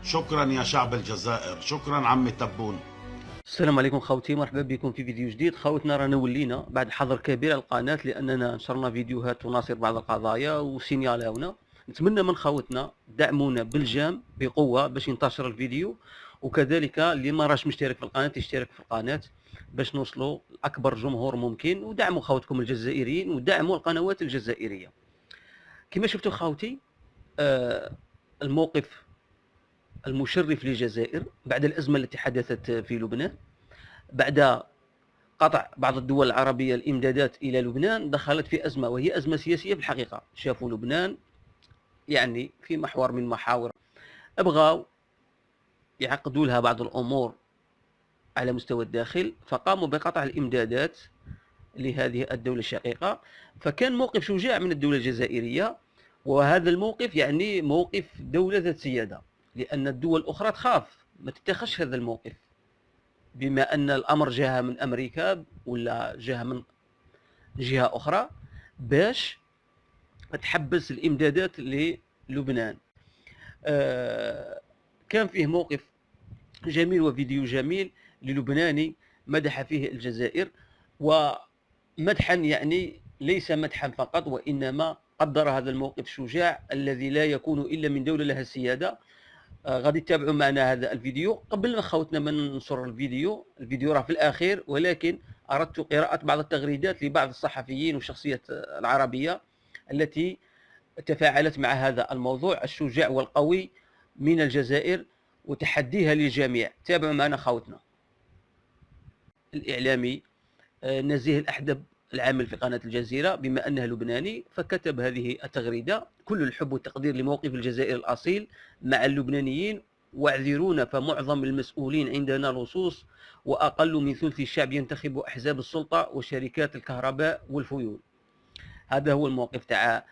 شكرا يا شعب الجزائر، شكرا عمي تبون. السلام عليكم خوتي، مرحبا بكم في فيديو جديد. خوتنا رانا ولينا بعد حظر كبير على القناة لأننا نشرنا فيديوهات تناصر بعض القضايا وسينيالاونا. نتمنى من خوتنا دعمونا بالجام بقوة باش ينتشر الفيديو، وكذلك اللي ما راش مشترك في القناة يشترك في القناة باش نوصلوا لأكبر جمهور ممكن، ودعموا خوتكم الجزائريين ودعموا القنوات الجزائرية. كما شفتوا خوتي، الموقف المشرف للجزائر بعد الأزمة التي حدثت في لبنان، بعد قطع بعض الدول العربية الإمدادات إلى لبنان، دخلت في أزمة وهي أزمة سياسية في الحقيقة. شافوا لبنان يعني في محور من محاور، أبغوا يعقدوا لها بعض الأمور على مستوى الداخل، فقاموا بقطع الإمدادات لهذه الدولة الشقيقة. فكان موقف شجاع من الدولة الجزائرية، وهذا الموقف يعني موقف دولة ذات سيادة، لأن الدول الأخرى تخاف ما تتخذش هذا الموقف، بما أن الأمر جاء من أمريكا ولا جاء من جهة أخرى باش تحبس الإمدادات للبنان. كان فيه موقف جميل وفيديو جميل للبناني مدح فيه الجزائر، ومدحا يعني ليس مدحا فقط، وإنما قدر هذا الموقف الشجاع الذي لا يكون إلا من دولة لها السيادة. غادي تتابعوا معنا هذا الفيديو. قبل ما خوتنا من ننشر الفيديو راه في الأخير، ولكن أردت قراءة بعض التغريدات لبعض الصحفيين والشخصيات العربية التي تفاعلت مع هذا الموضوع الشجاع والقوي من الجزائر وتحديها للجميع. تابعوا معنا خوتنا. الإعلامي نزيه الأحدب العامل في قناة الجزيرة بما أنها لبناني، فكتب هذه التغريدة: كل الحب والتقدير لموقف الجزائر الأصيل مع اللبنانيين، واعذرونا فمعظم المسؤولين عندنا لصوص، وأقل من ثلث الشعب ينتخب أحزاب السلطة وشركات الكهرباء والفيول. هذا هو الموقف تاع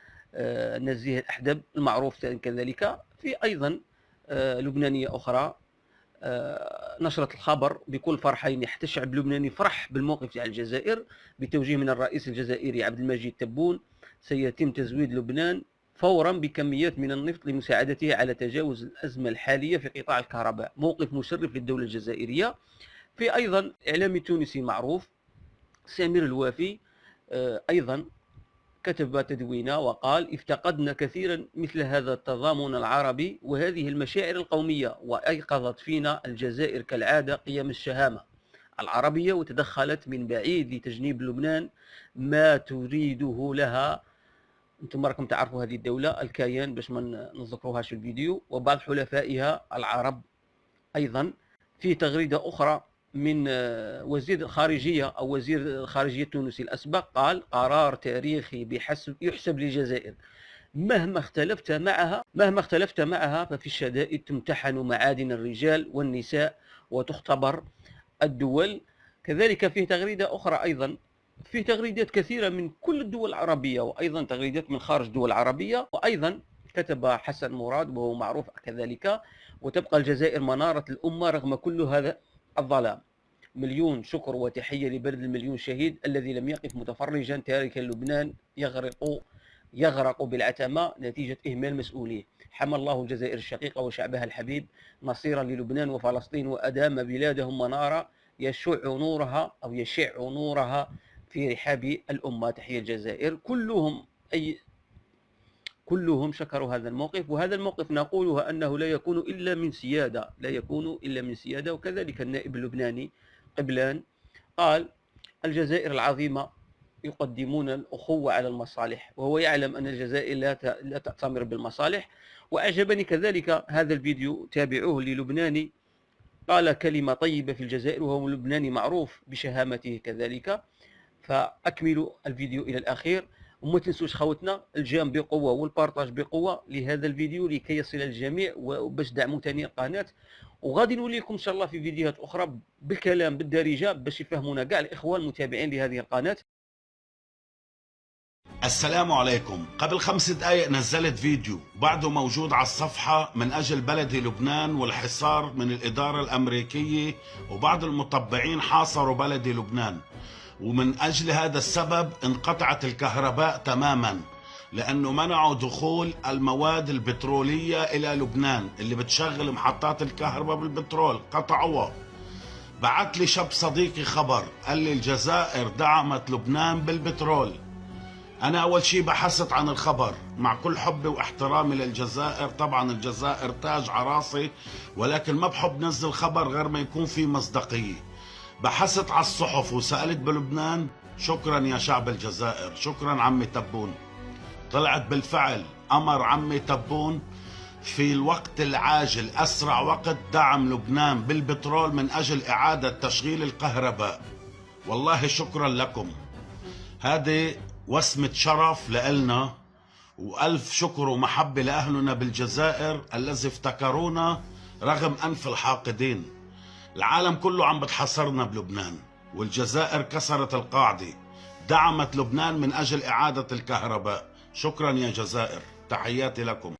نزيه الأحدب المعروف كذلك. في أيضا لبنانية أخرى نشرت الخبر بكل فرحة، يعني حتى الشعب اللبناني فرح بالموقف تاع الجزائر. بتوجيه من الرئيس الجزائري عبد المجيد تبون، سيتم تزويد لبنان فورا بكميات من النفط لمساعدته على تجاوز الأزمة الحالية في قطاع الكهرباء. موقف مشرف للدولة الجزائرية. في أيضا إعلامي تونسي معروف سمير الوافي أيضا كتب تدوينة وقال: افتقدنا كثيرا مثل هذا التضامن العربي وهذه المشاعر القومية، وأيقظت فينا الجزائر كالعادة قيم الشهامة العربية، وتدخلت من بعيد لتجنيب لبنان ما تريده لها. انتم راكم تعرفوا هذه الدولة الكيان باش ما نذكروهاش في الفيديو، وبعض حلفائها العرب. أيضا في تغريدة أخرى من وزير الخارجية أو وزير الخارجية التونسي الأسبق، قال: قرار تاريخي يحسب للجزائر، مهما اختلفت معها ففي الشدائد تمتحن معادن الرجال والنساء وتختبر الدول. كذلك فيه تغريدة أخرى، أيضا فيه تغريدات كثيرة من كل الدول العربية، وأيضا تغريدات من خارج الدول العربية. وأيضا كتب حسن مراد وهو معروف كذلك: وتبقى الجزائر منارة الأمة رغم كل هذا الظلام. مليون شكر وتحية لبلد المليون شهيد الذي لم يقف متفرجا تاركا لبنان يغرق بالعتمة نتيجة إهمال مسؤوليه. حمى الله الجزائر الشقيقة وشعبها الحبيب نصيرا للبنان وفلسطين، وأدام بلادهم منارة يشع نورها في رحاب الأمة. تحية الجزائر. كلهم شكروا هذا الموقف، وهذا الموقف نقوله أنه لا يكون إلا من سيادة. وكذلك النائب اللبناني قبلان قال: الجزائر العظيمة يقدمون الأخوة على المصالح، وهو يعلم أن الجزائر لا تأتمر بالمصالح. وأعجبني كذلك هذا الفيديو، تابعوه للبناني قال كلمة طيبة في الجزائر، وهو لبناني معروف بشهامته كذلك. فأكملوا الفيديو إلى الأخير، وما تنسوش خوتنا الجام بقوة والبارتاج بقوة لهذا الفيديو لكي يصل الجميع، وباش دعموا ثاني القناة. وغادي نولي لكم إن شاء الله في فيديوهات أخرى بالكلام بالدارجة باش يفهمونا كاع الإخوان المتابعين لهذه القناة. السلام عليكم. قبل 5 دقائق نزلت فيديو بعده موجود على الصفحة من أجل بلدي لبنان والحصار من الإدارة الأمريكية، وبعض المطبعين حاصروا بلدي لبنان، ومن أجل هذا السبب انقطعت الكهرباء تماما. لأنه منعوا دخول المواد البترولية إلى لبنان اللي بتشغل محطات الكهرباء بالبترول، قطعوها. بعت لي شاب صديقي خبر، قال لي الجزائر دعمت لبنان بالبترول. أنا أول شي بحثت عن الخبر، مع كل حبي واحترامي للجزائر، طبعا الجزائر تاج عراسي، ولكن ما بحب نزل خبر غير ما يكون في مصداقية. بحثت على الصحف وسألت بلبنان. شكرا يا شعب الجزائر، شكرا عمي تبون. طلعت بالفعل أمر عمي تبون في الوقت العاجل، أسرع وقت، دعم لبنان بالبترول من أجل إعادة تشغيل الكهرباء. والله شكرا لكم، هذه وسمة شرف لإلنا، وألف شكر ومحبة لأهلنا بالجزائر الذي افتكرونا رغم أنف الحاقدين. العالم كله عم بتحصرنا بلبنان، والجزائر كسرت القاعدة، دعمت لبنان من أجل إعادة الكهرباء. شكرا يا جزائر، تحياتي لكم.